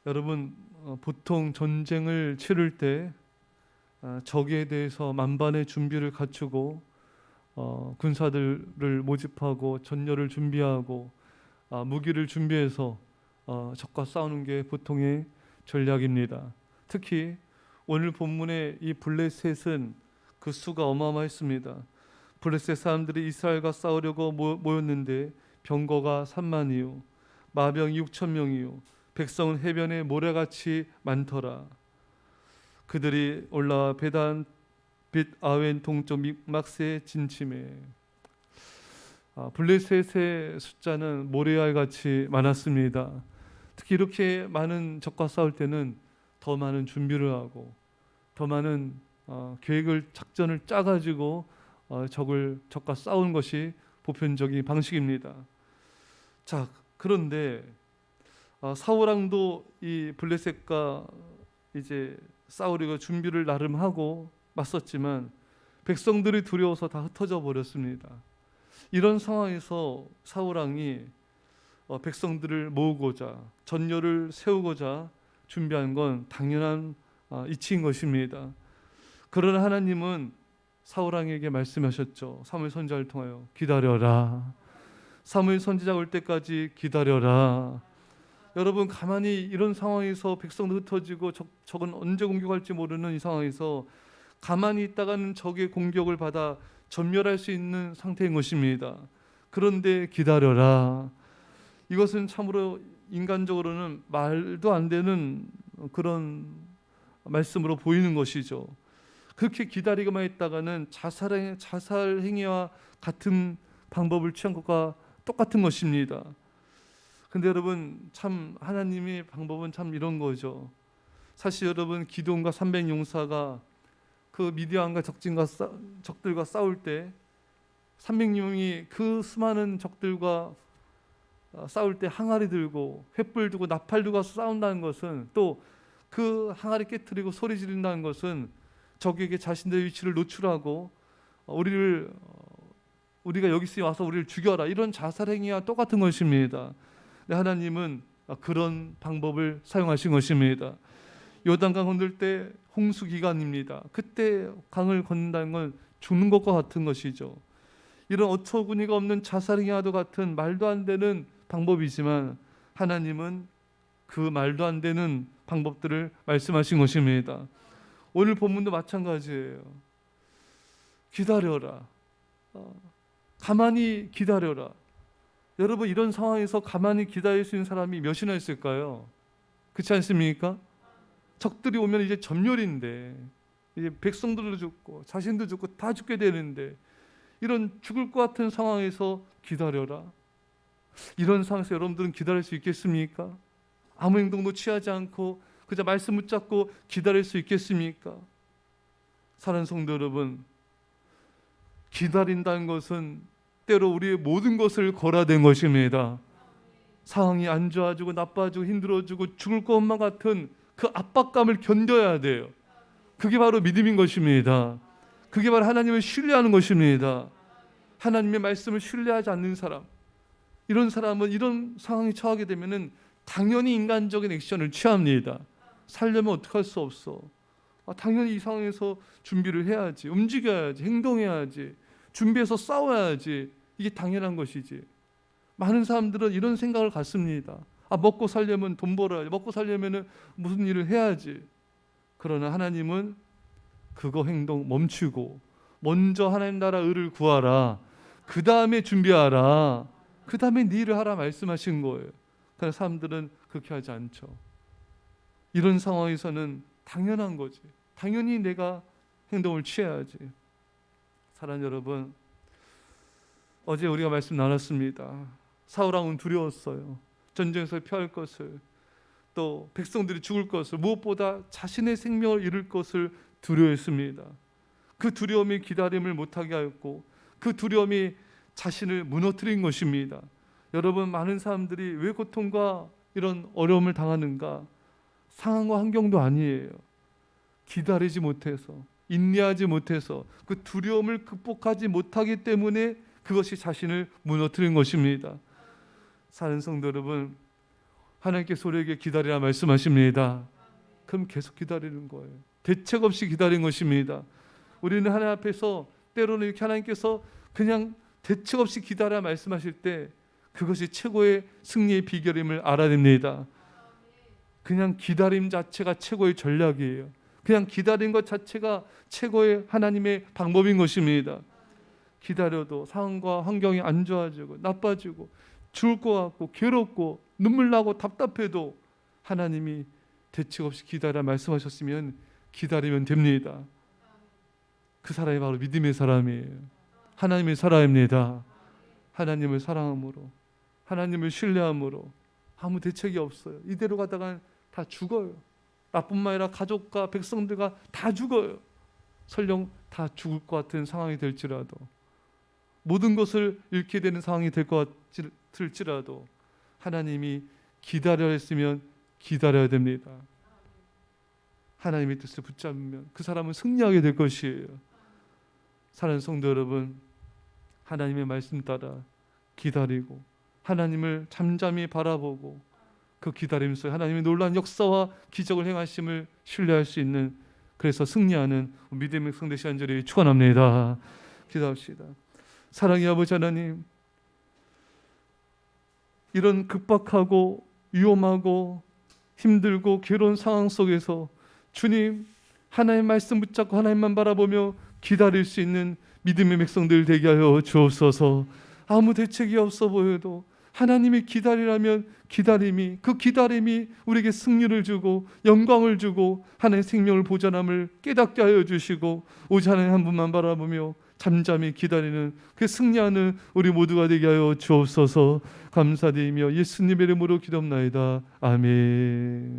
여러분, 보통 전쟁을 치를 때 적에 대해서 만반의 준비를 갖추고 군사들을 모집하고 전열을 준비하고 무기를 준비해서 적과 싸우는 게 보통의 전략입니다. 특히 오늘 본문의 이 블레셋은 그 수가 어마어마했습니다. 블레셋 사람들이 이스라엘과 싸우려고 모였는데 병거가 3만이요, 마병이 6천 명이요, 백성은 해변에 모래같이 많더라. 그들이 올라와 베단 빛 아웬 동쪽 막세에 진침해. 블레셋의 숫자는 모래알 같이 많았습니다. 특히 이렇게 많은 적과 싸울 때는 더 많은 준비를 하고 더 많은 계획을 작전을 짜가지고 적과 싸우는 것이 보편적인 방식입니다. 자, 그런데 사울 왕도 이 블레셋과 이제 싸우려고 준비를 나름 하고 맞섰지만 백성들이 두려워서 다 흩어져 버렸습니다. 이런 상황에서 사울 왕이 백성들을 모으고자 전열을 세우고자 준비한 건 당연한 이치인 것입니다. 그러나 하나님은 사울 왕에게 말씀하셨죠. 사무엘 선지자를 통하여 기다려라. 사무엘 선지자가 올 때까지 기다려라. 여러분, 가만히 이런 상황에서 백성도 흩어지고 적은 언제 공격할지 모르는 이 상황에서 가만히 있다가는 적의 공격을 받아 전멸할 수 있는 상태인 것입니다. 그런데 기다려라. 이것은 참으로 인간적으로는 말도 안 되는 그런 말씀으로 보이는 것이죠. 그렇게 기다리고만 있다가는 자살 행위와 같은 방법을 취한 것과 똑같은 것입니다. 근데 여러분, 참 하나님의 방법은 참 이런 거죠. 사실 여러분, 기드온과 300용사가 그 미디안과 적들과 싸울 때 300명이 그 수많은 적들과 싸울 때 항아리 들고 횃불 들고 나팔 들고 싸운다는 것은, 또 그 항아리 깨트리고 소리 지른다는 것은 적에게 자신들의 위치를 노출하고 우리가 여기 와서 우리를 죽여라, 이런 자살 행위와 똑같은 것입니다. 하나님은 그런 방법을 사용하신 것입니다. 요단강 건널 때 홍수 기간입니다. 그때 강을 건넌다는 건 죽는 것과 같은 것이죠. 이런 어처구니가 없는 자살행위와도 같은 말도 안 되는 방법이지만 하나님은 그 말도 안 되는 방법들을 말씀하신 것입니다. 오늘 본문도 마찬가지예요. 기다려라. 가만히 기다려라. 여러분, 이런 상황에서 가만히 기다릴 수 있는 사람이 몇이나 있을까요? 그렇지 않습니까? 적들이 오면 이제 전멸인데, 이제 백성들도 죽고 자신도 죽고 다 죽게 되는데, 이런 죽을 것 같은 상황에서 기다려라. 이런 상황에서 여러분들은 기다릴 수 있겠습니까? 아무 행동도 취하지 않고 그저 말씀 붙잡고 기다릴 수 있겠습니까? 사랑하는 성도 여러분, 기다린다는 것은 때로 우리의 모든 것을 걸어댄 것입니다. 상황이 안 좋아지고 나빠지고 힘들어지고 죽을 것만 같은 그 압박감을 견뎌야 돼요. 그게 바로 믿음인 것입니다. 그게 바로 하나님을 신뢰하는 것입니다. 하나님의 말씀을 신뢰하지 않는 사람, 이런 사람은 이런 상황에 처하게 되면은 당연히 인간적인 액션을 취합니다. 살려면 어떡할 수 없어. 당연히 이 상황에서 준비를 해야지, 움직여야지, 행동해야지, 준비해서 싸워야지. 이게 당연한 것이지. 많은 사람들은 이런 생각을 갖습니다. 먹고 살려면 돈 벌어야지, 먹고 살려면 무슨 일을 해야지. 그러나 하나님은 그거 행동 멈추고 먼저 하나님 나라 의를 구하라, 그 다음에 준비하라, 그 다음에 네 일을 하라 말씀하신 거예요. 그러나 사람들은 그렇게 하지 않죠. 이런 상황에서는 당연한 거지, 당연히 내가 행동을 취해야지. 사랑하는 여러분, 어제 우리가 말씀 나눴습니다. 사울 왕은 두려웠어요. 전쟁에서 피할 것을, 또 백성들이 죽을 것을, 무엇보다 자신의 생명을 잃을 것을 두려워했습니다. 그 두려움이 기다림을 못하게 하였고 그 두려움이 자신을 무너뜨린 것입니다. 여러분, 많은 사람들이 왜 고통과 이런 어려움을 당하는가? 상황과 환경도 아니에요. 기다리지 못해서, 인내하지 못해서, 그 두려움을 극복하지 못하기 때문에 그것이 자신을 무너뜨린 것입니다. 사는 성도 여러분, 하나님께서 우리에게 기다리라 말씀하십니다. 그럼 계속 기다리는 거예요. 대책 없이 기다린 것입니다. 우리는 하나님 앞에서 때로는 이렇게 하나님께서 그냥 대책 없이 기다려 말씀하실 때 그것이 최고의 승리의 비결임을 알아야 됩니다. 그냥 기다림 자체가 최고의 전략이에요. 그냥 기다린 것 자체가 최고의 하나님의 방법인 것입니다. 기다려도 상황과 환경이 안 좋아지고 나빠지고 죽을 것 같고 괴롭고 눈물 나고 답답해도 하나님이 대책 없이 기다려 말씀하셨으면 기다리면 됩니다. 그 사람이 바로 믿음의 사람이에요. 하나님의 사람입니다. 하나님을 사랑함으로, 하나님을 신뢰함으로 아무 대책이 없어요. 이대로 가다가 다 죽어요. 나뿐만 아니라 가족과 백성들과 다 죽어요. 설령 다 죽을 것 같은 상황이 될지라도, 모든 것을 잃게 되는 상황이 될 것 같을지라도 하나님이 기다려야 했으면 기다려야 됩니다. 하나님의 뜻을 붙잡으면 그 사람은 승리하게 될 것이에요. 사랑하는 성도 여러분, 하나님의 말씀 따라 기다리고 하나님을 잠잠히 바라보고 그 기다림 속에 하나님의 놀라운 역사와 기적을 행하심을 신뢰할 수 있는, 그래서 승리하는 믿음의 성도 되시는 줄을 축원합니다. 기도합시다. 사랑의 아버지 하나님, 이런 급박하고 위험하고 힘들고 괴로운 상황 속에서 주님, 하나님의 말씀 붙잡고 하나님만 바라보며 기다릴 수 있는 믿음의 백성들 되게 하여 주옵소서. 아무 대책이 없어 보여도 하나님이 기다리라면 그 기다림이 우리에게 승리를 주고 영광을 주고 하나님의 생명을 보존함을 깨닫게 하여 주시고, 오직 하나님 한 분만 바라보며 잠잠히 기다리는 그 승리하는 우리 모두가 되게 하여 주옵소서. 감사드리며 예수님의 이름으로 기도합나이다. 아멘.